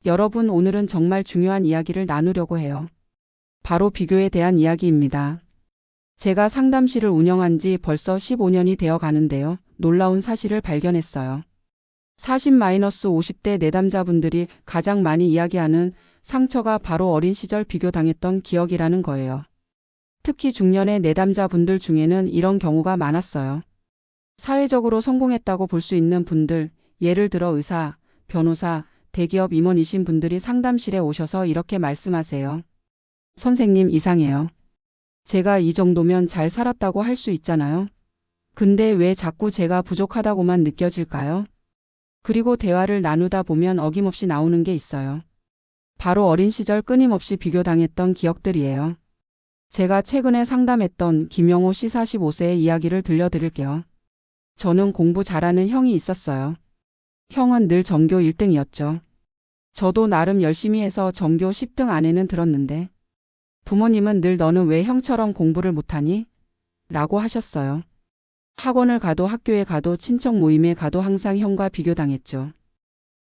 여러분, 오늘은 정말 중요한 이야기를 나누려고 해요. 바로 비교에 대한 이야기입니다. 제가 상담실을 운영한 지 벌써 15년이 되어 가는데요. 놀라운 사실을 발견했어요. 40-50대 내담자분들이 가장 많이 이야기하는 상처가 바로 어린 시절 비교당했던 기억이라는 거예요. 특히 중년의 내담자분들 중에는 이런 경우가 많았어요. 사회적으로 성공했다고 볼 수 있는 분들, 예를 들어 의사, 변호사, 대기업 임원이신 분들이 상담실에 오셔서 이렇게 말씀하세요. 선생님, 이상해요. 제가 이 정도면 잘 살았다고 할 수 있잖아요. 근데 왜 자꾸 제가 부족하다고만 느껴질까요? 그리고 대화를 나누다 보면 어김없이 나오는 게 있어요. 바로 어린 시절 끊임없이 비교당했던 기억들이에요. 제가 최근에 상담했던 김영호 씨 45세의 이야기를 들려드릴게요. 저는 공부 잘하는 형이 있었어요. 형은 늘 전교 1등이었죠. 저도 나름 열심히 해서 전교 10등 안에는 들었는데 부모님은 늘 너는 왜 형처럼 공부를 못하니? 라고 하셨어요. 학원을 가도 학교에 가도 친척 모임에 가도 항상 형과 비교당했죠.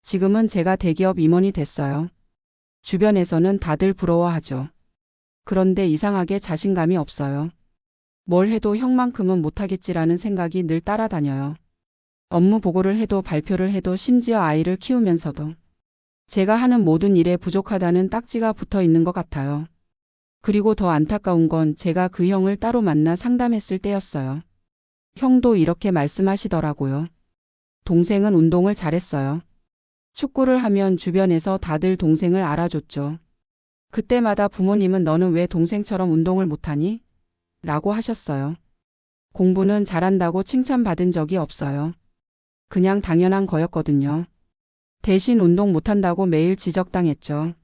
지금은 제가 대기업 임원이 됐어요. 주변에서는 다들 부러워하죠. 그런데 이상하게 자신감이 없어요. 뭘 해도 형만큼은 못하겠지라는 생각이 늘 따라다녀요. 업무 보고를 해도 발표를 해도 심지어 아이를 키우면서도 제가 하는 모든 일에 부족하다는 딱지가 붙어 있는 것 같아요. 그리고 더 안타까운 건 제가 그 형을 따로 만나 상담했을 때였어요. 형도 이렇게 말씀하시더라고요. 동생은 운동을 잘했어요. 축구를 하면 주변에서 다들 동생을 알아줬죠. 그때마다 부모님은 너는 왜 동생처럼 운동을 못하니? 라고 하셨어요. 공부는 잘한다고 칭찬받은 적이 없어요. 그냥 당연한 거였거든요. 대신 운동 못한다고 매일 지적당했죠.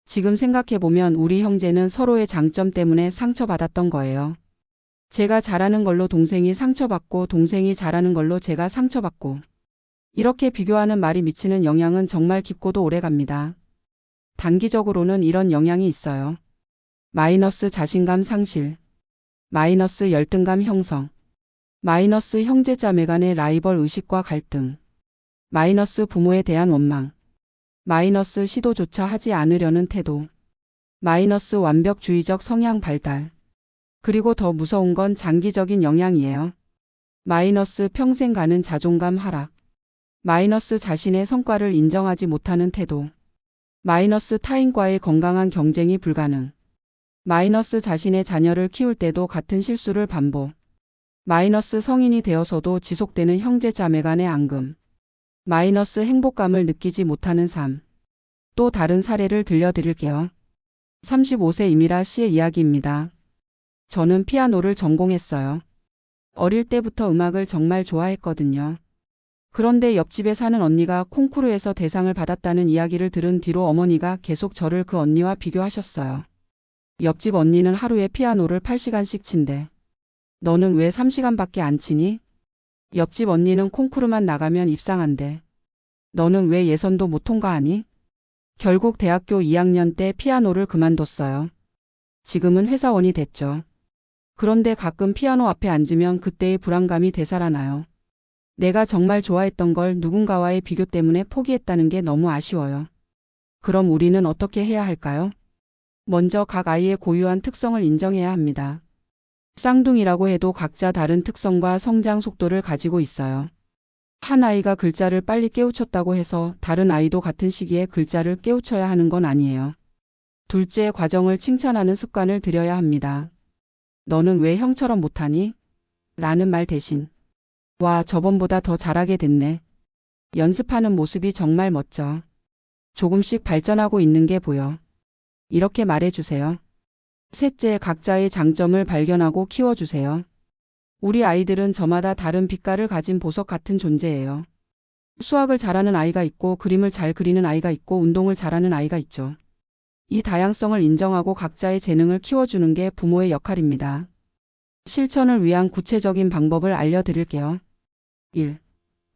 지금 생각해보면 우리 형제는 서로의 장점 때문에 상처받았던 거예요. 제가 잘하는 걸로 동생이 상처받고 동생이 잘하는 걸로 제가 상처받고 이렇게 비교하는 말이 미치는 영향은 정말 깊고도 오래갑니다. 단기적으로는 이런 영향이 있어요. 마이너스 자신감 상실, 마이너스 열등감 형성, 마이너스 형제자매 간의 라이벌 의식과 갈등, 마이너스 부모에 대한 원망, 마이너스 시도조차 하지 않으려는 태도, 마이너스 완벽주의적 성향 발달, 그리고 더 무서운 건 장기적인 영향이에요. 마이너스 평생 가는 자존감 하락, 마이너스 자신의 성과를 인정하지 못하는 태도, 마이너스 타인과의 건강한 경쟁이 불가능, 마이너스 자신의 자녀를 키울 때도 같은 실수를 반복, 마이너스 성인이 되어서도 지속되는 형제자매 간의 앙금, 마이너스 행복감을 느끼지 못하는 삶. 또 다른 사례를 들려드릴게요. 35세 이미라 씨의 이야기입니다. 저는 피아노를 전공했어요. 어릴 때부터 음악을 정말 좋아했거든요. 그런데 옆집에 사는 언니가 콩쿠르에서 대상을 받았다는 이야기를 들은 뒤로 어머니가 계속 저를 그 언니와 비교하셨어요. 옆집 언니는 하루에 피아노를 8시간씩 친대. 너는 왜 3시간밖에 안 치니? 옆집 언니는 콩쿠르만 나가면 입상한대. 너는 왜 예선도 못 통과하니? 결국 대학교 2학년 때 피아노를 그만뒀어요. 지금은 회사원이 됐죠. 그런데 가끔 피아노 앞에 앉으면 그때의 불안감이 되살아나요. 내가 정말 좋아했던 걸 누군가와의 비교 때문에 포기했다는 게 너무 아쉬워요. 그럼 우리는 어떻게 해야 할까요? 먼저 각 아이의 고유한 특성을 인정해야 합니다. 쌍둥이라고 해도 각자 다른 특성과 성장 속도를 가지고 있어요. 한 아이가 글자를 빨리 깨우쳤다고 해서 다른 아이도 같은 시기에 글자를 깨우쳐야 하는 건 아니에요. 둘째의 과정을 칭찬하는 습관을 들여야 합니다. 너는 왜 형처럼 못하니? 라는 말 대신 와, 저번보다 더 잘하게 됐네. 연습하는 모습이 정말 멋져. 조금씩 발전하고 있는 게 보여. 이렇게 말해주세요. 셋째, 각자의 장점을 발견하고 키워주세요. 우리 아이들은 저마다 다른 빛깔을 가진 보석 같은 존재예요. 수학을 잘하는 아이가 있고 그림을 잘 그리는 아이가 있고 운동을 잘하는 아이가 있죠. 이 다양성을 인정하고 각자의 재능을 키워주는 게 부모의 역할입니다. 실천을 위한 구체적인 방법을 알려드릴게요. 1.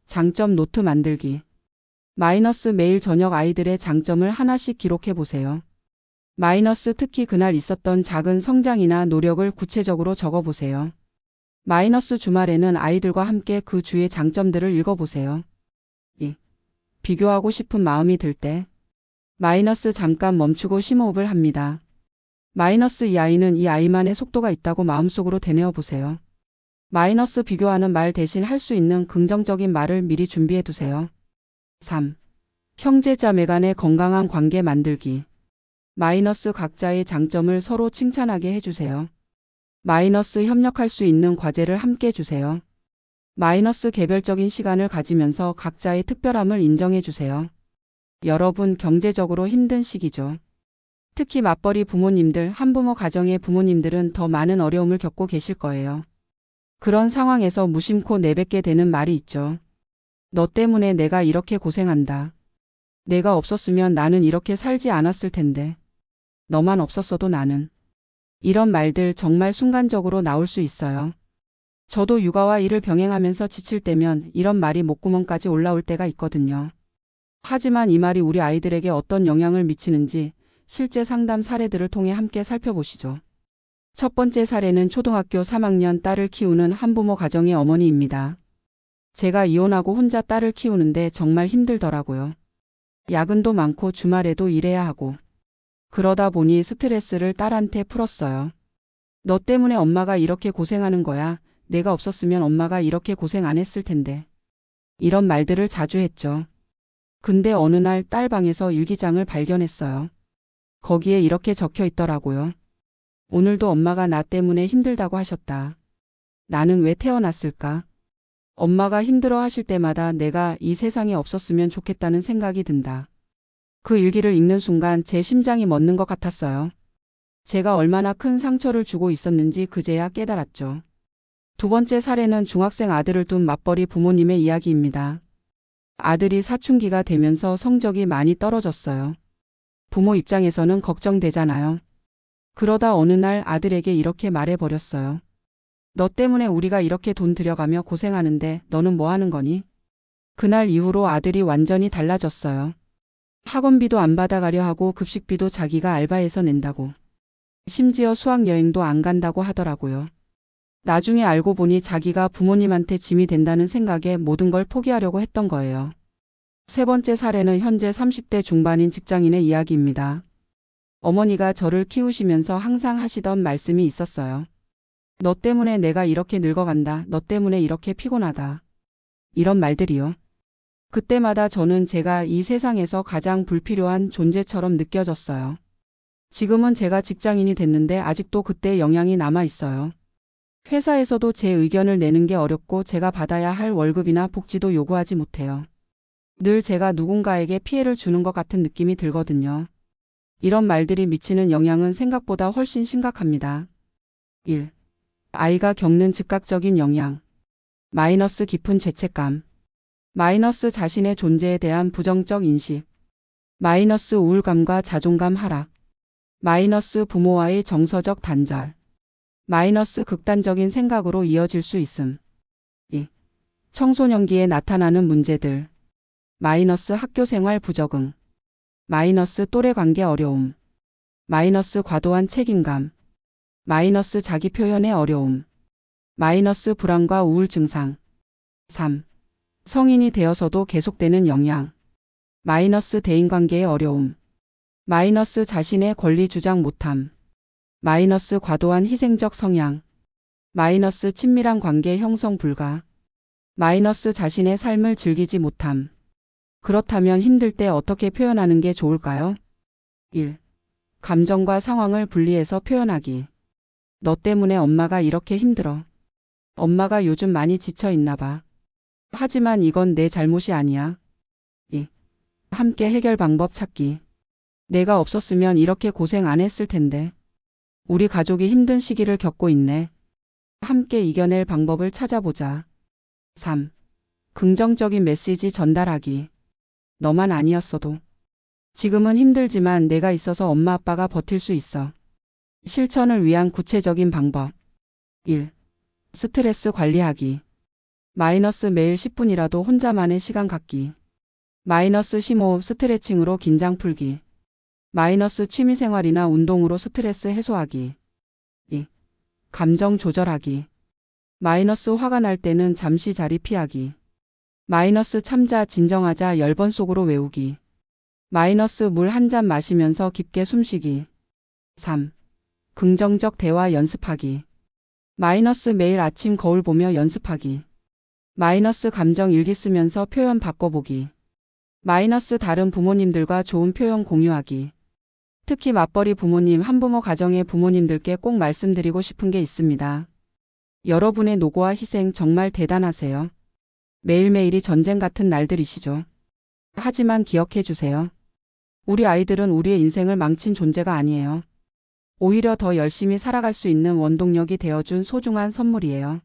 장점 노트 만들기. 마이너스 매일 저녁 아이들의 장점을 하나씩 기록해 보세요. 마이너스 특히 그날 있었던 작은 성장이나 노력을 구체적으로 적어보세요. 마이너스 주말에는 아이들과 함께 그 주의 장점들을 읽어보세요. 2. 비교하고 싶은 마음이 들 때. 마이너스 잠깐 멈추고 심호흡을 합니다. 마이너스 이 아이는 이 아이만의 속도가 있다고 마음속으로 되뇌어 보세요. 마이너스 비교하는 말 대신 할 수 있는 긍정적인 말을 미리 준비해 두세요. 3. 형제자매 간의 건강한 관계 만들기. 마이너스 각자의 장점을 서로 칭찬하게 해주세요. 마이너스 협력할 수 있는 과제를 함께 주세요. 마이너스 개별적인 시간을 가지면서 각자의 특별함을 인정해 주세요. 여러분 경제적으로 힘든 시기죠. 특히 맞벌이 부모님들, 한부모 가정의 부모님들은 더 많은 어려움을 겪고 계실 거예요. 그런 상황에서 무심코 내뱉게 되는 말이 있죠. 너 때문에 내가 이렇게 고생한다. 내가 없었으면 나는 이렇게 살지 않았을 텐데. 너만 없었어도 나는. 이런 말들 정말 순간적으로 나올 수 있어요. 저도 육아와 일을 병행하면서 지칠 때면 이런 말이 목구멍까지 올라올 때가 있거든요. 하지만 이 말이 우리 아이들에게 어떤 영향을 미치는지 실제 상담 사례들을 통해 함께 살펴보시죠. 첫 번째 사례는 초등학교 3학년 딸을 키우는 한부모 가정의 어머니입니다. 제가 이혼하고 혼자 딸을 키우는데 정말 힘들더라고요. 야근도 많고 주말에도 일해야 하고. 그러다 보니 스트레스를 딸한테 풀었어요. 너 때문에 엄마가 이렇게 고생하는 거야. 내가 없었으면 엄마가 이렇게 고생 안 했을 텐데. 이런 말들을 자주 했죠. 근데 어느 날 딸 방에서 일기장을 발견했어요. 거기에 이렇게 적혀 있더라고요. 오늘도 엄마가 나 때문에 힘들다고 하셨다. 나는 왜 태어났을까? 엄마가 힘들어 하실 때마다 내가 이 세상에 없었으면 좋겠다는 생각이 든다. 그 일기를 읽는 순간 제 심장이 멎는 것 같았어요. 제가 얼마나 큰 상처를 주고 있었는지 그제야 깨달았죠. 두 번째 사례는 중학생 아들을 둔 맞벌이 부모님의 이야기입니다. 아들이 사춘기가 되면서 성적이 많이 떨어졌어요. 부모 입장에서는 걱정되잖아요. 그러다 어느 날 아들에게 이렇게 말해버렸어요. 너 때문에 우리가 이렇게 돈 들여가며 고생하는데 너는 뭐 하는 거니? 그날 이후로 아들이 완전히 달라졌어요. 학원비도 안 받아가려 하고 급식비도 자기가 알바해서 낸다고. 심지어 수학여행도 안 간다고 하더라고요. 나중에 알고 보니 자기가 부모님한테 짐이 된다는 생각에 모든 걸 포기하려고 했던 거예요. 세 번째 사례는 현재 30대 중반인 직장인의 이야기입니다. 어머니가 저를 키우시면서 항상 하시던 말씀이 있었어요. 너 때문에 내가 이렇게 늙어간다. 너 때문에 이렇게 피곤하다. 이런 말들이요. 그때마다 저는 제가 이 세상에서 가장 불필요한 존재처럼 느껴졌어요. 지금은 제가 직장인이 됐는데 아직도 그때의 영향이 남아 있어요. 회사에서도 제 의견을 내는 게 어렵고 제가 받아야 할 월급이나 복지도 요구하지 못해요. 늘 제가 누군가에게 피해를 주는 것 같은 느낌이 들거든요. 이런 말들이 미치는 영향은 생각보다 훨씬 심각합니다. 1. 아이가 겪는 즉각적인 영향. 마이너스 깊은 죄책감. 마이너스 자신의 존재에 대한 부정적 인식. 마이너스 우울감과 자존감 하락. 마이너스 부모와의 정서적 단절. 마이너스 극단적인 생각으로 이어질 수 있음. 2. 청소년기에 나타나는 문제들. 마이너스 학교생활 부적응. 마이너스 또래 관계 어려움. 마이너스 과도한 책임감. 마이너스 자기 표현의 어려움. 마이너스 불안과 우울 증상. 3. 성인이 되어서도 계속되는 영향. 마이너스 대인관계의 어려움. 마이너스 자신의 권리 주장 못함. 마이너스 과도한 희생적 성향. 마이너스 친밀한 관계 형성 불가. 마이너스 자신의 삶을 즐기지 못함. 그렇다면 힘들 때 어떻게 표현하는 게 좋을까요? 1. 감정과 상황을 분리해서 표현하기. 너 때문에 엄마가 이렇게 힘들어. 엄마가 요즘 많이 지쳐 있나 봐. 하지만 이건 내 잘못이 아니야. 2. 함께 해결 방법 찾기. 내가 없었으면 이렇게 고생 안 했을 텐데. 우리 가족이 힘든 시기를 겪고 있네. 함께 이겨낼 방법을 찾아보자. 3. 긍정적인 메시지 전달하기. 너만 아니었어도. 지금은 힘들지만 내가 있어서 엄마 아빠가 버틸 수 있어. 실천을 위한 구체적인 방법. 1. 스트레스 관리하기. 마이너스 매일 10분이라도 혼자만의 시간 갖기. 마이너스 심호흡 스트레칭으로 긴장 풀기. 마이너스 취미생활이나 운동으로 스트레스 해소하기. 2. 감정 조절하기. 마이너스 화가 날 때는 잠시 자리 피하기. 마이너스 참자 진정하자 10번 속으로 외우기. 마이너스 물 한 잔 마시면서 깊게 숨쉬기. 3. 긍정적 대화 연습하기. 마이너스 매일 아침 거울 보며 연습하기. 마이너스 감정 일기 쓰면서 표현 바꿔보기. 마이너스 다른 부모님들과 좋은 표현 공유하기. 특히 맞벌이 부모님, 한부모 가정의 부모님들께 꼭 말씀드리고 싶은 게 있습니다. 여러분의 노고와 희생 정말 대단하세요. 매일매일이 전쟁 같은 날들이시죠. 하지만 기억해 주세요. 우리 아이들은 우리의 인생을 망친 존재가 아니에요. 오히려 더 열심히 살아갈 수 있는 원동력이 되어준 소중한 선물이에요.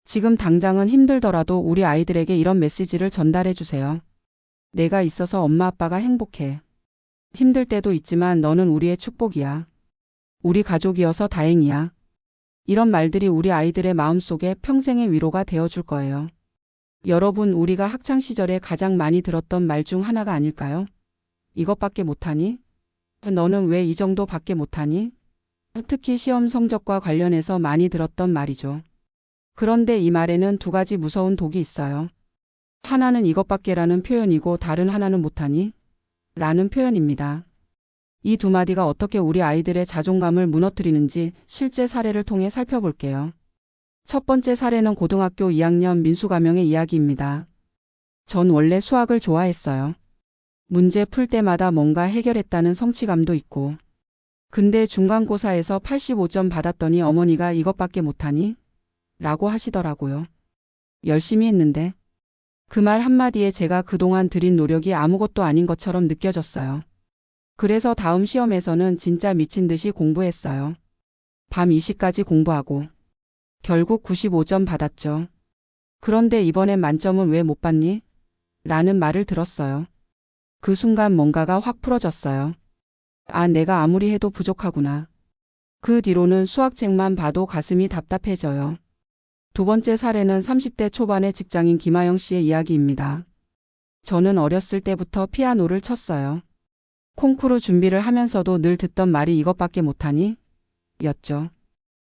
지금 당장은 힘들더라도 우리 아이들에게 이런 메시지를 전달해 주세요. 내가 있어서 엄마 아빠가 행복해. 힘들 때도 있지만 너는 우리의 축복이야. 우리 가족이어서 다행이야. 이런 말들이 우리 아이들의 마음속에 평생의 위로가 되어줄 거예요. 여러분, 우리가 학창시절에 가장 많이 들었던 말 중 하나가 아닐까요? 이것밖에 못하니? 너는 왜 이 정도밖에 못하니? 특히 시험 성적과 관련해서 많이 들었던 말이죠. 그런데 이 말에는 두 가지 무서운 독이 있어요. 하나는 이것밖에라는 표현이고 다른 하나는 못하니? 라는 표현입니다. 이 두 마디가 어떻게 우리 아이들의 자존감을 무너뜨리는지 실제 사례를 통해 살펴볼게요. 첫 번째 사례는 고등학교 2학년 민수가명의 이야기입니다. 전 원래 수학을 좋아했어요. 문제 풀 때마다 뭔가 해결했다는 성취감도 있고. 근데 중간고사에서 85점 받았더니 어머니가 이것밖에 못하니? 라고 하시더라고요. 열심히 했는데. 그 말 한마디에 제가 그동안 들인 노력이 아무것도 아닌 것처럼 느껴졌어요. 그래서 다음 시험에서는 진짜 미친 듯이 공부했어요. 밤 2시까지 공부하고. 결국 95점 받았죠. 그런데 이번엔 만점은 왜 못 받니? 라는 말을 들었어요. 그 순간 뭔가가 확 풀어졌어요. 아, 내가 아무리 해도 부족하구나. 그 뒤로는 수학책만 봐도 가슴이 답답해져요. 두 번째 사례는 30대 초반의 직장인 김하영 씨의 이야기입니다. 저는 어렸을 때부터 피아노를 쳤어요. 콩쿠르 준비를 하면서도 늘 듣던 말이 이것밖에 못하니? 였죠.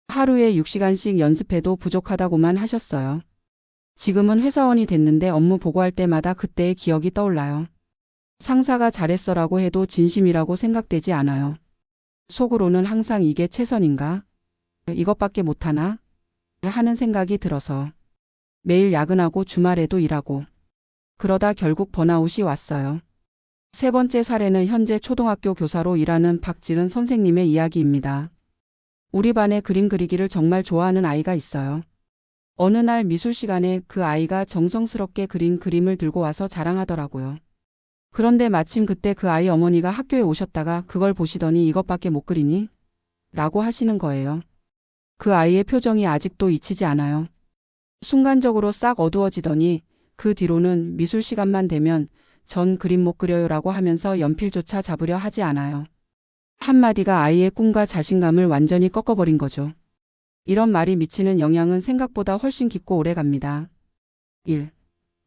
하루에 6시간씩 연습해도 부족하다고만 하셨어요. 지금은 회사원이 됐는데 업무 보고할 때마다 그때의 기억이 떠올라요. 상사가 잘했어라고 해도 진심이라고 생각되지 않아요. 속으로는 항상 이게 최선인가? 이것밖에 못하나? 하는 생각이 들어서 매일 야근하고 주말에도 일하고 그러다 결국 번아웃이 왔어요. 세 번째 사례는 현재 초등학교 교사로 일하는 박지은 선생님의 이야기입니다. 우리 반에 그림 그리기를 정말 좋아하는 아이가 있어요. 어느 날 미술 시간에 그 아이가 정성스럽게 그린 그림을 들고 와서 자랑하더라고요. 그런데 마침 그때 그 아이 어머니가 학교에 오셨다가 그걸 보시더니 이것밖에 못 그리니? 라고 하시는 거예요. 그 아이의 표정이 아직도 잊히지 않아요. 순간적으로 싹 어두워지더니 그 뒤로는 미술 시간만 되면 전 그림 못 그려요라고 하면서 연필조차 잡으려 하지 않아요. 한마디가 아이의 꿈과 자신감을 완전히 꺾어버린 거죠. 이런 말이 미치는 영향은 생각보다 훨씬 깊고 오래갑니다. 1.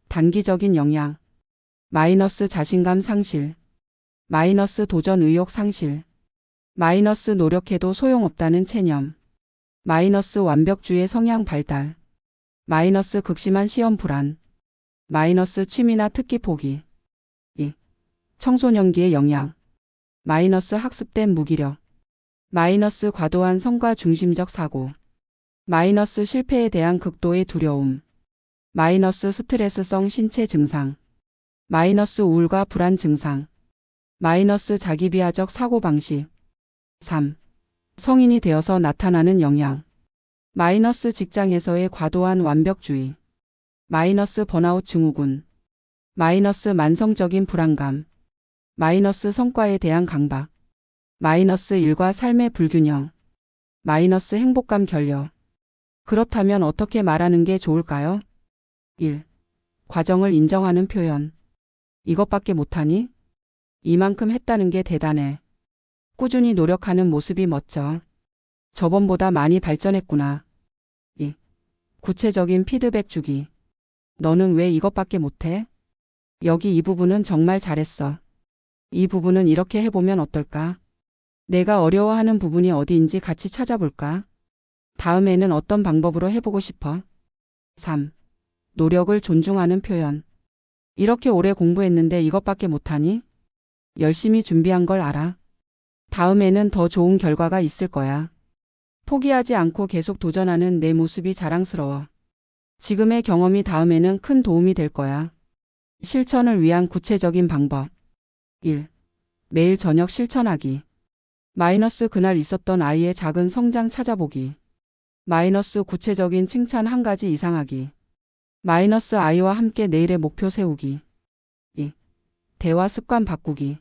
단기적인 영향. 마이너스 자신감 상실. 마이너스 도전 의욕 상실. 마이너스 노력해도 소용없다는 체념. 마이너스 완벽주의 성향 발달. 마이너스 극심한 시험 불안. 마이너스 취미나 특기 포기. 2. 청소년기의 영향. 마이너스 학습된 무기력. 마이너스 과도한 성과 중심적 사고. 마이너스 실패에 대한 극도의 두려움. 마이너스 스트레스성 신체 증상. 마이너스 우울과 불안 증상. 마이너스 자기비하적 사고방식. 3. 성인이 되어서 나타나는 영향. 마이너스 직장에서의 과도한 완벽주의. 마이너스 번아웃 증후군. 마이너스 만성적인 불안감. 마이너스 성과에 대한 강박. 마이너스 일과 삶의 불균형. 마이너스 행복감 결여. 그렇다면 어떻게 말하는 게 좋을까요? 1. 과정을 인정하는 표현. 이것밖에 못하니? 이만큼 했다는 게 대단해. 꾸준히 노력하는 모습이 멋져. 저번보다 많이 발전했구나. 2. 구체적인 피드백 주기. 너는 왜 이것밖에 못해? 여기 이 부분은 정말 잘했어. 이 부분은 이렇게 해보면 어떨까? 내가 어려워하는 부분이 어디인지 같이 찾아볼까? 다음에는 어떤 방법으로 해보고 싶어? 3. 노력을 존중하는 표현. 이렇게 오래 공부했는데 이것밖에 못하니? 열심히 준비한 걸 알아. 다음에는 더 좋은 결과가 있을 거야. 포기하지 않고 계속 도전하는 내 모습이 자랑스러워. 지금의 경험이 다음에는 큰 도움이 될 거야. 실천을 위한 구체적인 방법. 1. 매일 저녁 실천하기. 그날 있었던 아이의 작은 성장 찾아보기. 구체적인 칭찬 한 가지 이상 하기. 아이와 함께 내일의 목표 세우기. 2. 대화 습관 바꾸기.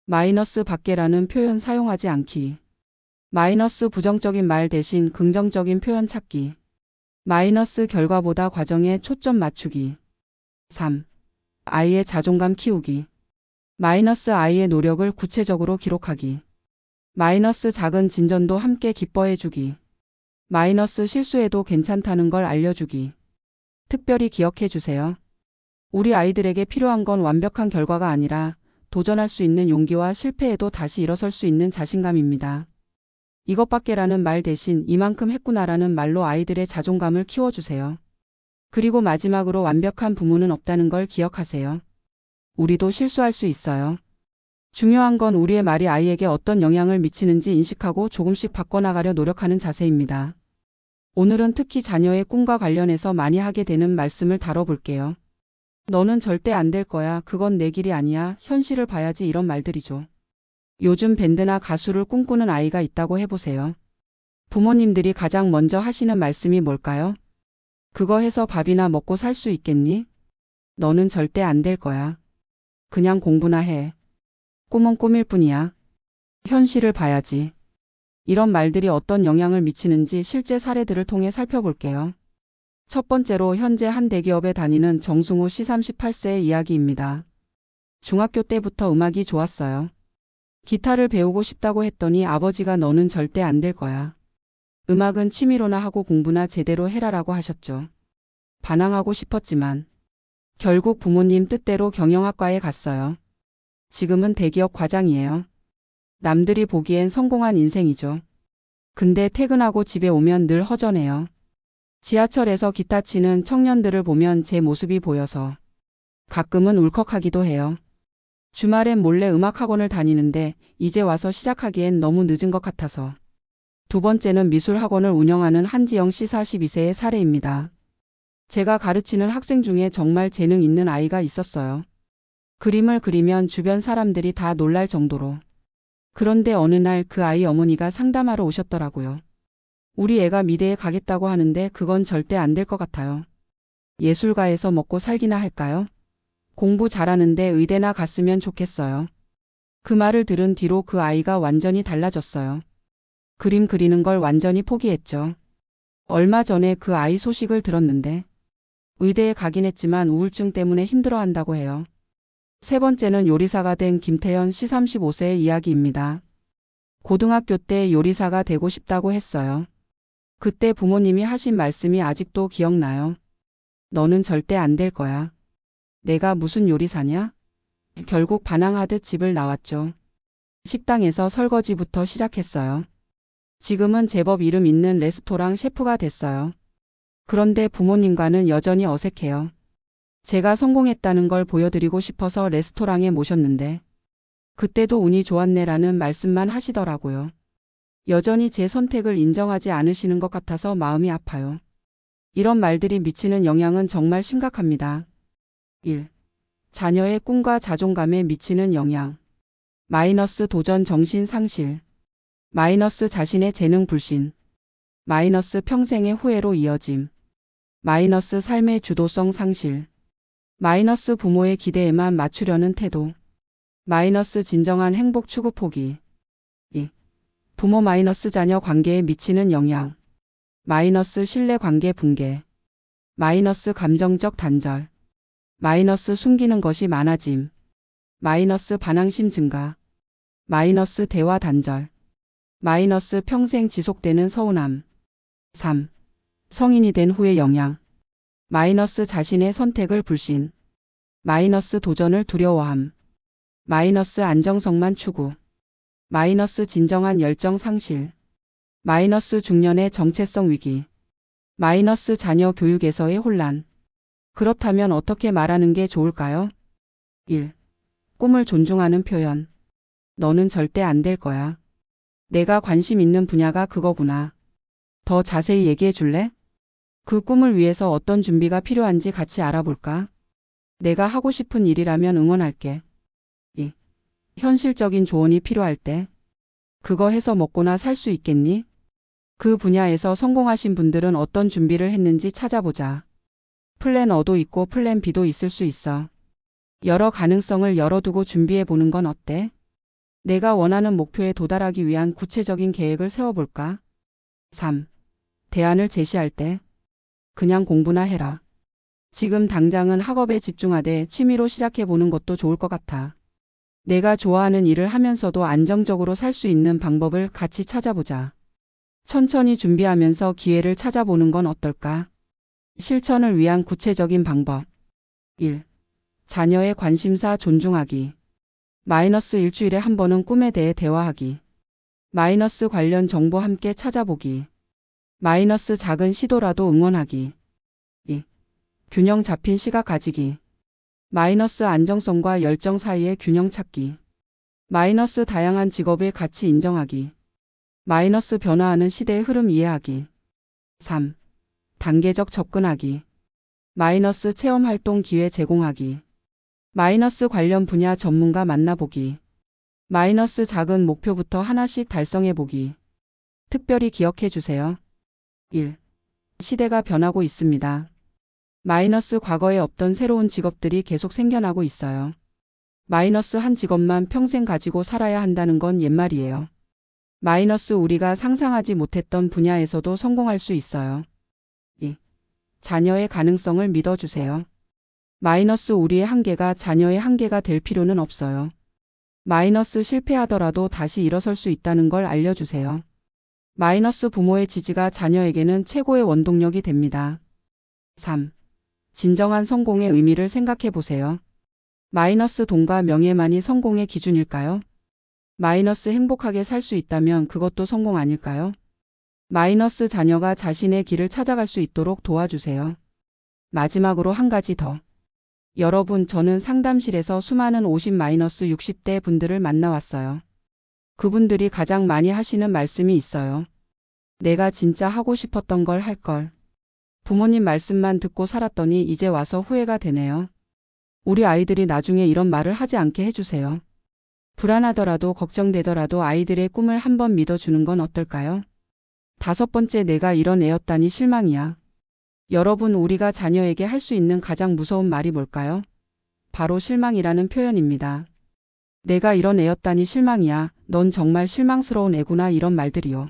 밖에라는 표현 사용하지 않기. 부정적인 말 대신 긍정적인 표현 찾기. 결과보다 과정에 초점 맞추기. 3. 아이의 자존감 키우기. 아이의 노력을 구체적으로 기록하기. 작은 진전도 함께 기뻐해주기. 실수해도 괜찮다는 걸 알려주기. 특별히 기억해 주세요. 우리 아이들에게 필요한 건 완벽한 결과가 아니라 도전할 수 있는 용기와 실패해도 다시 일어설 수 있는 자신감입니다. 이것밖에라는 말 대신 이만큼 했구나라는 말로 아이들의 자존감을 키워주세요. 그리고 마지막으로 완벽한 부모는 없다는 걸 기억하세요. 우리도 실수할 수 있어요. 중요한 건 우리의 말이 아이에게 어떤 영향을 미치는지 인식하고 조금씩 바꿔나가려 노력하는 자세입니다. 오늘은 특히 자녀의 꿈과 관련해서 많이 하게 되는 말씀을 다뤄볼게요. 너는 절대 안 될 거야. 그건 내 길이 아니야. 현실을 봐야지. 이런 말들이죠. 요즘 밴드나 가수를 꿈꾸는 아이가 있다고 해보세요. 부모님들이 가장 먼저 하시는 말씀이 뭘까요? 그거 해서 밥이나 먹고 살 수 있겠니? 너는 절대 안 될 거야. 그냥 공부나 해. 꿈은 꿈일 뿐이야. 현실을 봐야지. 이런 말들이 어떤 영향을 미치는지 실제 사례들을 통해 살펴볼게요. 첫 번째로 현재 한 대기업에 다니는 정승우 씨 38세의 이야기입니다. 중학교 때부터 음악이 좋았어요. 기타를 배우고 싶다고 했더니 아버지가 너는 절대 안 될 거야. 음악은 취미로나 하고 공부나 제대로 해라라고 하셨죠. 반항하고 싶었지만 결국 부모님 뜻대로 경영학과에 갔어요. 지금은 대기업 과장이에요. 남들이 보기엔 성공한 인생이죠. 근데 퇴근하고 집에 오면 늘 허전해요. 지하철에서 기타 치는 청년들을 보면 제 모습이 보여서 가끔은 울컥하기도 해요. 주말엔 몰래 음악학원을 다니는데 이제 와서 시작하기엔 너무 늦은 것 같아서. 두 번째는 미술학원을 운영하는 한지영 씨 42세의 사례입니다. 제가 가르치는 학생 중에 정말 재능 있는 아이가 있었어요. 그림을 그리면 주변 사람들이 다 놀랄 정도로. 그런데 어느 날 그 아이 어머니가 상담하러 오셨더라고요. 우리 애가 미대에 가겠다고 하는데 그건 절대 안 될 것 같아요. 예술가에서 먹고 살기나 할까요? 공부 잘하는데 의대나 갔으면 좋겠어요. 그 말을 들은 뒤로 그 아이가 완전히 달라졌어요. 그림 그리는 걸 완전히 포기했죠. 얼마 전에 그 아이 소식을 들었는데 의대에 가긴 했지만 우울증 때문에 힘들어한다고 해요. 세 번째는 요리사가 된 김태현 씨 35세의 이야기입니다. 고등학교 때 요리사가 되고 싶다고 했어요. 그때 부모님이 하신 말씀이 아직도 기억나요. 너는 절대 안 될 거야. 내가 무슨 요리사냐? 결국 반항하듯 집을 나왔죠. 식당에서 설거지부터 시작했어요. 지금은 제법 이름 있는 레스토랑 셰프가 됐어요. 그런데 부모님과는 여전히 어색해요. 제가 성공했다는 걸 보여드리고 싶어서 레스토랑에 모셨는데 그때도 운이 좋았네라는 말씀만 하시더라고요. 여전히 제 선택을 인정하지 않으시는 것 같아서 마음이 아파요. 이런 말들이 미치는 영향은 정말 심각합니다. 1. 자녀의 꿈과 자존감에 미치는 영향. 도전 정신 상실. 자신의 재능 불신. 평생의 후회로 이어짐. 삶의 주도성 상실. 부모의 기대에만 맞추려는 태도. 진정한 행복 추구 포기. 2. 부모 자녀 관계에 미치는 영향. 신뢰 관계 붕괴. 감정적 단절. 숨기는 것이 많아짐. 반항심 증가. 대화 단절. 평생 지속되는 서운함. 3. 성인이 된 후의 영향. 자신의 선택을 불신. 도전을 두려워함. 안정성만 추구. 진정한 열정 상실. 중년의 정체성 위기. 자녀 교육에서의 혼란. 그렇다면 어떻게 말하는 게 좋을까요? 1. 꿈을 존중하는 표현. 너는 절대 안 될 거야. 내가 관심 있는 분야가 그거구나. 더 자세히 얘기해 줄래? 그 꿈을 위해서 어떤 준비가 필요한지 같이 알아볼까? 내가 하고 싶은 일이라면 응원할게. 2. 현실적인 조언이 필요할 때. 그거 해서 먹고나 살 수 있겠니? 그 분야에서 성공하신 분들은 어떤 준비를 했는지 찾아보자. 플랜 A도 있고 플랜 B도 있을 수 있어. 여러 가능성을 열어두고 준비해 보는 건 어때? 내가 원하는 목표에 도달하기 위한 구체적인 계획을 세워볼까? 3. 대안을 제시할 때. 그냥 공부나 해라. 지금 당장은 학업에 집중하되 취미로 시작해 보는 것도 좋을 것 같아. 내가 좋아하는 일을 하면서도 안정적으로 살 수 있는 방법을 같이 찾아보자. 천천히 준비하면서 기회를 찾아보는 건 어떨까? 실천을 위한 구체적인 방법. 1. 자녀의 관심사 존중하기. 마이너스 일주일에 한 번은 꿈에 대해 대화하기. 마이너스 관련 정보 함께 찾아보기. 마이너스 작은 시도라도 응원하기. 2. 균형 잡힌 시각 가지기. 마이너스 안정성과 열정 사이의 균형 찾기. 마이너스 다양한 직업의 가치 인정하기. 마이너스 변화하는 시대의 흐름 이해하기. 3. 단계적 접근하기. 마이너스 체험 활동 기회 제공하기. 마이너스 관련 분야 전문가 만나보기. 마이너스 작은 목표부터 하나씩 달성해보기. 특별히 기억해 주세요. 1. 시대가 변하고 있습니다. 마이너스 과거에 없던 새로운 직업들이 계속 생겨나고 있어요. 마이너스 한 직업만 평생 가지고 살아야 한다는 건 옛말이에요. 마이너스 우리가 상상하지 못했던 분야에서도 성공할 수 있어요. 2. 자녀의 가능성을 믿어주세요. 마이너스 우리의 한계가 자녀의 한계가 될 필요는 없어요. 마이너스 실패하더라도 다시 일어설 수 있다는 걸 알려주세요. 마이너스 부모의 지지가 자녀에게는 최고의 원동력이 됩니다. 3. 진정한 성공의 의미를 생각해 보세요. 마이너스 돈과 명예만이 성공의 기준일까요? 마이너스 행복하게 살 수 있다면 그것도 성공 아닐까요? 마이너스 자녀가 자신의 길을 찾아갈 수 있도록 도와주세요. 마지막으로 한 가지 더. 여러분, 저는 상담실에서 수많은 50-60대 분들을 만나왔어요. 그분들이 가장 많이 하시는 말씀이 있어요. 내가 진짜 하고 싶었던 걸 할 걸. 부모님 말씀만 듣고 살았더니 이제 와서 후회가 되네요. 우리 아이들이 나중에 이런 말을 하지 않게 해주세요. 불안하더라도 걱정되더라도 아이들의 꿈을 한번 믿어주는 건 어떨까요? 5번째, 내가 이런 애였다니 실망이야. 여러분, 우리가 자녀에게 할 수 있는 가장 무서운 말이 뭘까요? 바로 실망이라는 표현입니다. 내가 이런 애였다니 실망이야. 넌 정말 실망스러운 애구나, 이런 말들이요.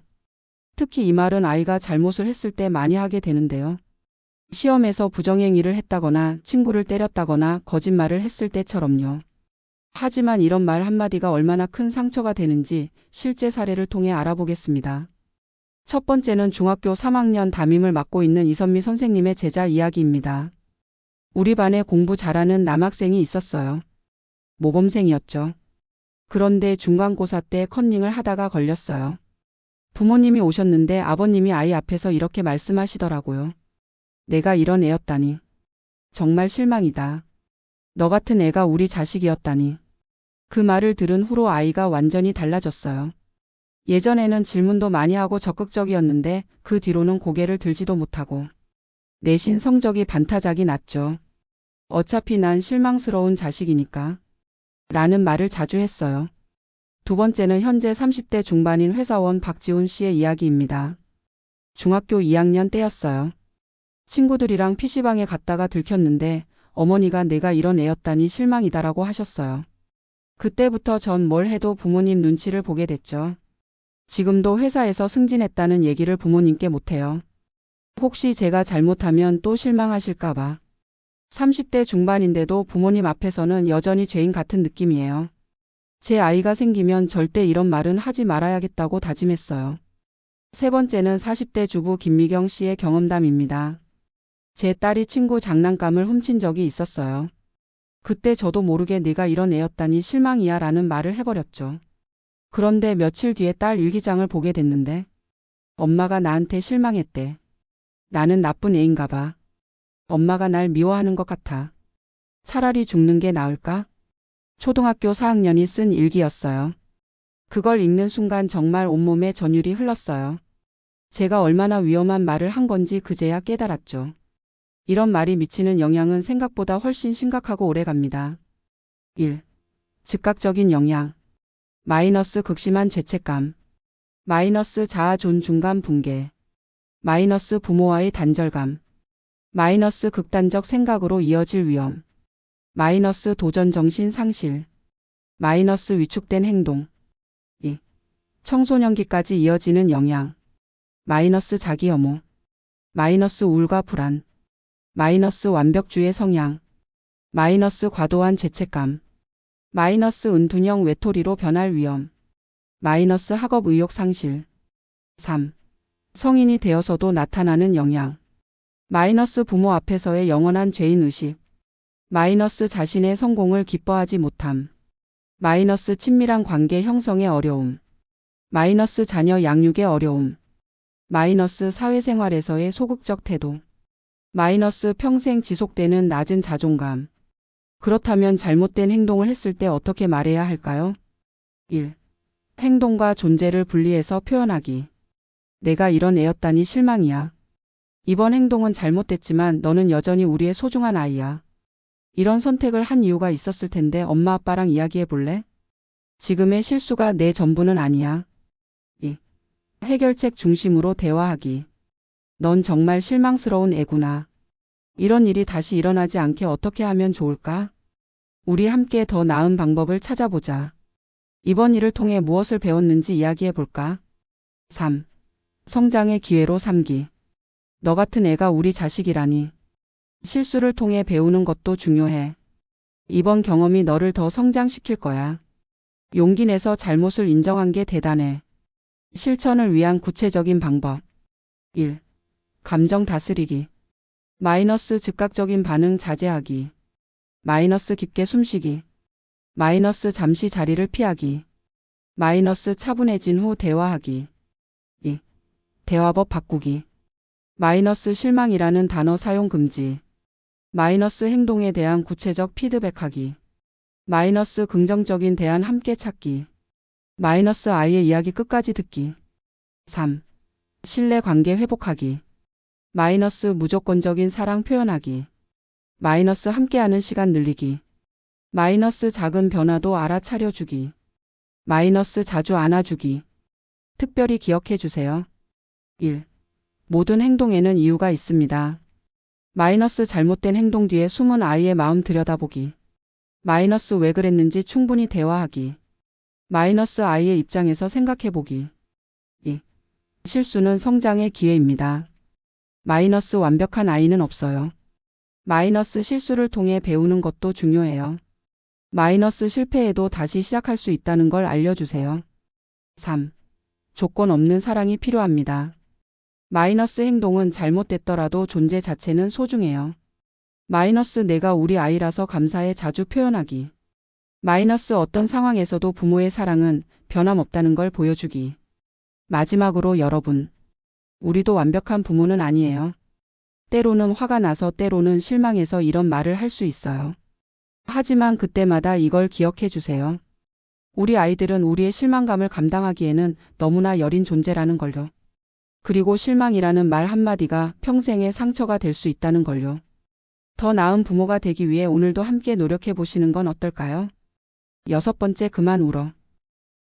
특히 이 말은 아이가 잘못을 했을 때 많이 하게 되는데요. 시험에서 부정행위를 했다거나 친구를 때렸다거나 거짓말을 했을 때처럼요. 하지만 이런 말 한마디가 얼마나 큰 상처가 되는지 실제 사례를 통해 알아보겠습니다. 첫 번째는 중학교 3학년 담임을 맡고 있는 이선미 선생님의 제자 이야기입니다. 우리 반에 공부 잘하는 남학생이 있었어요. 모범생이었죠. 그런데 중간고사 때 컨닝을 하다가 걸렸어요. 부모님이 오셨는데 아버님이 아이 앞에서 이렇게 말씀하시더라고요. 내가 이런 애였다니. 정말 실망이다. 너 같은 애가 우리 자식이었다니. 그 말을 들은 후로 아이가 완전히 달라졌어요. 예전에는 질문도 많이 하고 적극적이었는데 그 뒤로는 고개를 들지도 못하고 내신 성적이 반타작이 났죠. 어차피 난 실망스러운 자식이니까 라는 말을 자주 했어요. 두 번째는 현재 30대 중반인 회사원 박지훈 씨의 이야기입니다. 중학교 2학년 때였어요. 친구들이랑 PC방에 갔다가 들켰는데 어머니가 내가 이런 애였다니 실망이다라고 하셨어요. 그때부터 전 뭘 해도 부모님 눈치를 보게 됐죠. 지금도 회사에서 승진했다는 얘기를 부모님께 못해요. 혹시 제가 잘못하면 또 실망하실까봐. 30대 중반인데도 부모님 앞에서는 여전히 죄인 같은 느낌이에요. 제 아이가 생기면 절대 이런 말은 하지 말아야겠다고 다짐했어요. 세 번째는 40대 주부 김미경 씨의 경험담입니다. 제 딸이 친구 장난감을 훔친 적이 있었어요. 그때 저도 모르게 네가 이런 애였다니 실망이야 라는 말을 해버렸죠. 그런데 며칠 뒤에 딸 일기장을 보게 됐는데 엄마가 나한테 실망했대. 나는 나쁜 애인가 봐. 엄마가 날 미워하는 것 같아. 차라리 죽는 게 나을까? 초등학교 4학년이 쓴 일기였어요. 그걸 읽는 순간 정말 온몸에 전율이 흘렀어요. 제가 얼마나 위험한 말을 한 건지 그제야 깨달았죠. 이런 말이 미치는 영향은 생각보다 훨씬 심각하고 오래갑니다. 1. 즉각적인 영향. 마이너스 극심한 죄책감. 마이너스 자아 존중감 붕괴. 마이너스 부모와의 단절감. 마이너스 극단적 생각으로 이어질 위험. 마이너스 도전 정신 상실. 마이너스 위축된 행동. 2. 청소년기까지 이어지는 영향. 마이너스 자기 혐오. 마이너스 우울과 불안. 마이너스 완벽주의 성향. 마이너스 과도한 죄책감. 마이너스 은둔형 외톨이로 변할 위험. 마이너스 학업 의욕 상실. 3. 성인이 되어서도 나타나는 영향. 마이너스 부모 앞에서의 영원한 죄인의식. 마이너스 자신의 성공을 기뻐하지 못함. 마이너스 친밀한 관계 형성의 어려움. 마이너스 자녀 양육의 어려움. 마이너스 사회생활에서의 소극적 태도. 마이너스 평생 지속되는 낮은 자존감. 그렇다면 잘못된 행동을 했을 때 어떻게 말해야 할까요? 1. 행동과 존재를 분리해서 표현하기. 내가 이런 애였다니 실망이야. 이번 행동은 잘못됐지만 너는 여전히 우리의 소중한 아이야. 이런 선택을 한 이유가 있었을 텐데 엄마 아빠랑 이야기해 볼래? 지금의 실수가 내 전부는 아니야. 2. 해결책 중심으로 대화하기. 넌 정말 실망스러운 애구나. 이런 일이 다시 일어나지 않게 어떻게 하면 좋을까? 우리 함께 더 나은 방법을 찾아보자. 이번 일을 통해 무엇을 배웠는지 이야기해 볼까? 3. 성장의 기회로 삼기. 너 같은 애가 우리 자식이라니. 실수를 통해 배우는 것도 중요해. 이번 경험이 너를 더 성장시킬 거야. 용기 내서 잘못을 인정한 게 대단해. 실천을 위한 구체적인 방법. 1. 감정 다스리기. 마이너스 즉각적인 반응 자제하기. 마이너스 깊게 숨쉬기. 마이너스 잠시 자리를 피하기. 마이너스 차분해진 후 대화하기. 2. 대화법 바꾸기. 마이너스 실망이라는 단어 사용 금지. 마이너스 행동에 대한 구체적 피드백하기. 마이너스 긍정적인 대안 함께 찾기. 마이너스 아이의 이야기 끝까지 듣기. 3. 신뢰관계 회복하기. 마이너스 무조건적인 사랑 표현하기. 마이너스 함께하는 시간 늘리기. 마이너스 작은 변화도 알아차려주기. 마이너스 자주 안아주기. 특별히 기억해 주세요. 1. 모든 행동에는 이유가 있습니다. 마이너스 잘못된 행동 뒤에 숨은 아이의 마음 들여다보기. 마이너스 왜 그랬는지 충분히 대화하기. 마이너스 아이의 입장에서 생각해보기. 2. 실수는 성장의 기회입니다. 마이너스 완벽한 아이는 없어요. 마이너스 실수를 통해 배우는 것도 중요해요. 마이너스 실패에도 다시 시작할 수 있다는 걸 알려주세요. 3. 조건 없는 사랑이 필요합니다. 마이너스 행동은 잘못됐더라도 존재 자체는 소중해요. 마이너스 내가 우리 아이라서 감사해 자주 표현하기. 마이너스 어떤 상황에서도 부모의 사랑은 변함없다는 걸 보여주기. 마지막으로 여러분, 우리도 완벽한 부모는 아니에요. 때로는 화가 나서 때로는 실망해서 이런 말을 할 수 있어요. 하지만 그때마다 이걸 기억해 주세요. 우리 아이들은 우리의 실망감을 감당하기에는 너무나 여린 존재라는 걸요. 그리고 실망이라는 말 한마디가 평생의 상처가 될 수 있다는 걸요. 더 나은 부모가 되기 위해 오늘도 함께 노력해 보시는 건 어떨까요? 6번째, 그만 울어.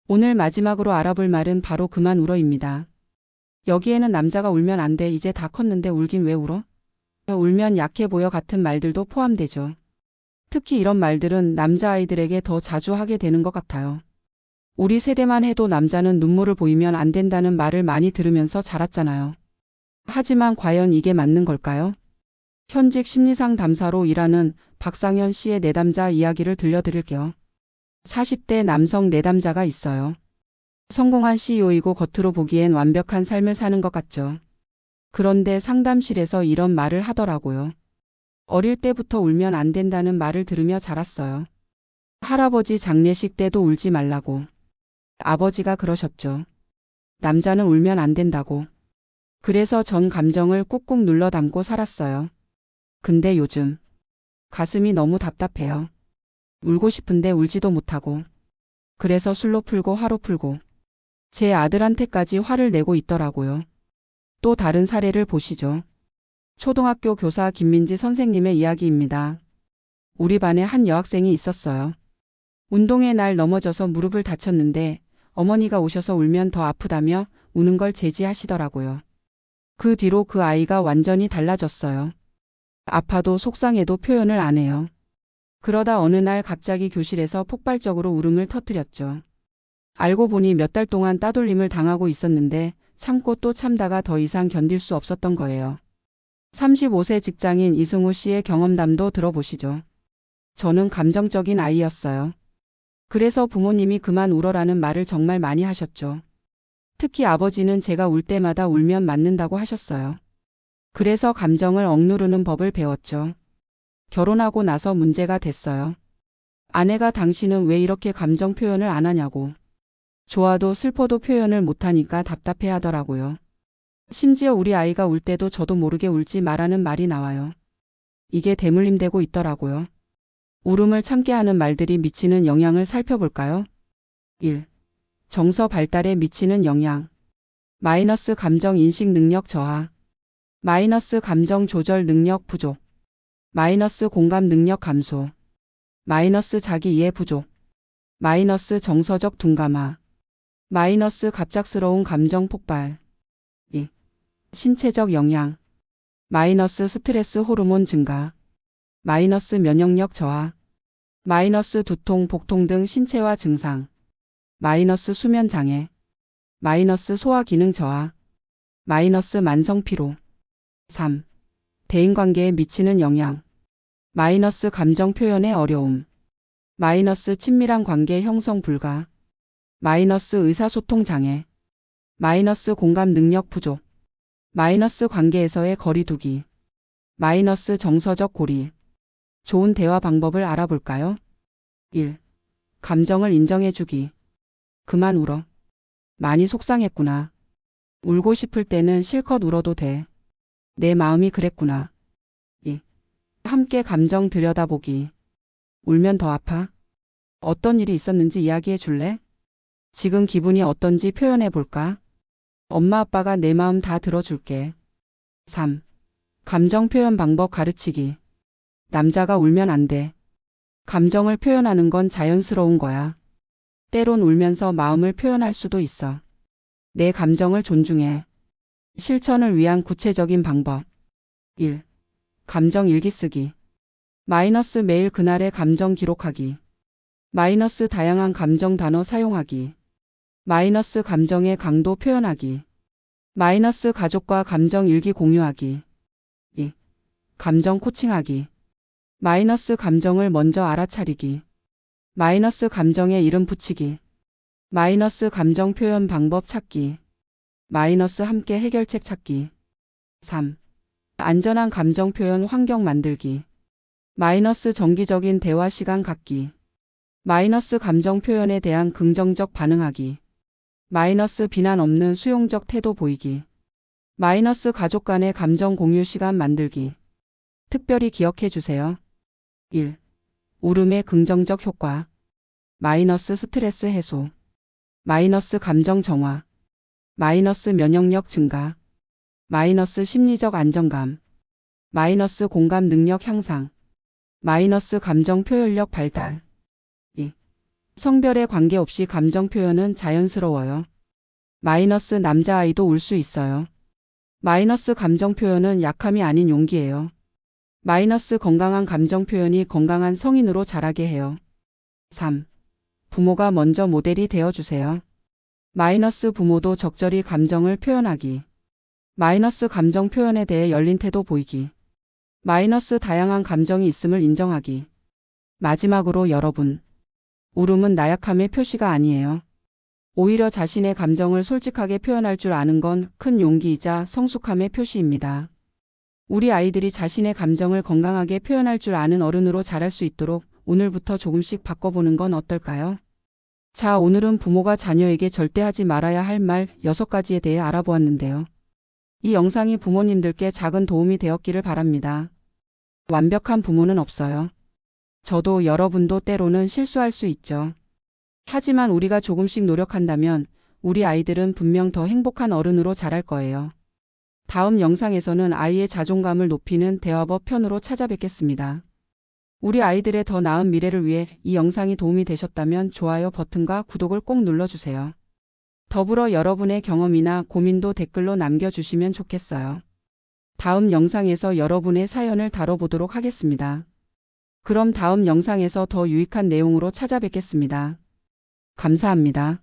오늘 마지막으로 알아볼 말은 바로 그만 울어입니다. 여기에는 남자가 울면 안 돼, 이제 다 컸는데 울긴 왜 울어? 울면 약해 보여 같은 말들도 포함되죠. 특히 이런 말들은 남자아이들에게 더 자주 하게 되는 것 같아요. 우리 세대만 해도 남자는 눈물을 보이면 안 된다는 말을 많이 들으면서 자랐잖아요. 하지만 과연 이게 맞는 걸까요? 현직 심리상담사로 일하는 박상현 씨의 내담자 이야기를 들려드릴게요. 40대 남성 내담자가 있어요. 성공한 CEO이고 겉으로 보기엔 완벽한 삶을 사는 것 같죠. 그런데 상담실에서 이런 말을 하더라고요. 어릴 때부터 울면 안 된다는 말을 들으며 자랐어요. 할아버지 장례식 때도 울지 말라고. 아버지가 그러셨죠. 남자는 울면 안 된다고. 그래서 전 감정을 꾹꾹 눌러 담고 살았어요. 근데 요즘 가슴이 너무 답답해요. 울고 싶은데 울지도 못하고. 그래서 술로 풀고 화로 풀고. 제 아들한테까지 화를 내고 있더라고요. 또 다른 사례를 보시죠. 초등학교 교사 김민지 선생님의 이야기입니다. 우리 반에 한 여학생이 있었어요. 운동의 날 넘어져서 무릎을 다쳤는데 어머니가 오셔서 울면 더 아프다며 우는 걸 제지하시더라고요. 그 뒤로 그 아이가 완전히 달라졌어요. 아파도 속상해도 표현을 안 해요. 그러다 어느 날 갑자기 교실에서 폭발적으로 울음을 터뜨렸죠. 알고 보니 몇 달 동안 따돌림을 당하고 있었는데 참고 또 참다가 더 이상 견딜 수 없었던 거예요. 35세 직장인 이승우 씨의 경험담도 들어보시죠. 저는 감정적인 아이였어요. 그래서 부모님이 그만 울어라는 말을 정말 많이 하셨죠. 특히 아버지는 제가 울 때마다 울면 맞는다고 하셨어요. 그래서 감정을 억누르는 법을 배웠죠. 결혼하고 나서 문제가 됐어요. 아내가 당신은 왜 이렇게 감정 표현을 안 하냐고. 좋아도 슬퍼도 표현을 못하니까 답답해 하더라고요. 심지어 우리 아이가 울 때도 저도 모르게 울지 말라는 말이 나와요. 이게 대물림되고 있더라고요. 울음을 참게 하는 말들이 미치는 영향을 살펴볼까요? 1. 정서 발달에 미치는 영향. 마이너스 감정 인식 능력 저하. 마이너스 감정 조절 능력 부족. 마이너스 공감 능력 감소. 마이너스 자기 이해 부족. 마이너스 정서적 둔감화. 마이너스 갑작스러운 감정 폭발. 2. 신체적 영향. 마이너스 스트레스 호르몬 증가. 마이너스 면역력 저하. 마이너스 두통, 복통 등 신체화 증상. 마이너스 수면 장애. 마이너스 소화 기능 저하. 마이너스 만성 피로. 3. 대인관계에 미치는 영향. 마이너스 감정 표현의 어려움. 마이너스 친밀한 관계 형성 불가. 마이너스 의사소통 장애. 마이너스 공감 능력 부족. 마이너스 관계에서의 거리두기. 마이너스 정서적 고립. 좋은 대화 방법을 알아볼까요? 1. 감정을 인정해주기. 그만 울어. 많이 속상했구나. 울고 싶을 때는 실컷 울어도 돼. 내 마음이 그랬구나. 2. 함께 감정 들여다보기. 울면 더 아파? 어떤 일이 있었는지 이야기해 줄래? 지금 기분이 어떤지 표현해 볼까? 엄마 아빠가 내 마음 다 들어줄게. 3. 감정 표현 방법 가르치기. 남자가 울면 안 돼. 감정을 표현하는 건 자연스러운 거야. 때론 울면서 마음을 표현할 수도 있어. 내 감정을 존중해. 실천을 위한 구체적인 방법. 1. 감정 일기 쓰기. 마이너스 매일 그날의 감정 기록하기. 마이너스 다양한 감정 단어 사용하기. 마이너스 감정의 강도 표현하기. 마이너스 가족과 감정 일기 공유하기. 2. 감정 코칭하기. 마이너스 감정을 먼저 알아차리기. 마이너스 감정에 이름 붙이기. 마이너스 감정 표현 방법 찾기. 마이너스 함께 해결책 찾기. 3. 안전한 감정 표현 환경 만들기. 마이너스 정기적인 대화 시간 갖기. 마이너스 감정 표현에 대한 긍정적 반응하기. 마이너스 비난 없는 수용적 태도 보이기. 마이너스 가족 간의 감정 공유 시간 만들기. 특별히 기억해 주세요. 1. 울음의 긍정적 효과. 마이너스 스트레스 해소. 마이너스 감정 정화. 마이너스 면역력 증가. 마이너스 심리적 안정감. 마이너스 공감 능력 향상. 마이너스 감정 표현력 발달. 2. 성별에 관계없이 감정 표현은 자연스러워요. 마이너스 남자아이도 울 수 있어요. 마이너스 감정 표현은 약함이 아닌 용기예요. 마이너스 건강한 감정 표현이 건강한 성인으로 자라게 해요. 3. 부모가 먼저 모델이 되어주세요. 마이너스 부모도 적절히 감정을 표현하기. 마이너스 감정 표현에 대해 열린 태도 보이기. 마이너스 다양한 감정이 있음을 인정하기. 마지막으로 여러분, 울음은 나약함의 표시가 아니에요. 오히려 자신의 감정을 솔직하게 표현할 줄 아는 건 큰 용기이자 성숙함의 표시입니다. 우리 아이들이 자신의 감정을 건강하게 표현할 줄 아는 어른으로 자랄 수 있도록 오늘부터 조금씩 바꿔보는 건 어떨까요? 자, 오늘은 부모가 자녀에게 절대 하지 말아야 할 말 6가지에 대해 알아보았는데요. 이 영상이 부모님들께 작은 도움이 되었기를 바랍니다. 완벽한 부모는 없어요. 저도 여러분도 때로는 실수할 수 있죠. 하지만 우리가 조금씩 노력한다면 우리 아이들은 분명 더 행복한 어른으로 자랄 거예요. 다음 영상에서는 아이의 자존감을 높이는 대화법 편으로 찾아뵙겠습니다. 우리 아이들의 더 나은 미래를 위해 이 영상이 도움이 되셨다면 좋아요 버튼과 구독을 꼭 눌러주세요. 더불어 여러분의 경험이나 고민도 댓글로 남겨주시면 좋겠어요. 다음 영상에서 여러분의 사연을 다뤄보도록 하겠습니다. 그럼 다음 영상에서 더 유익한 내용으로 찾아뵙겠습니다. 감사합니다.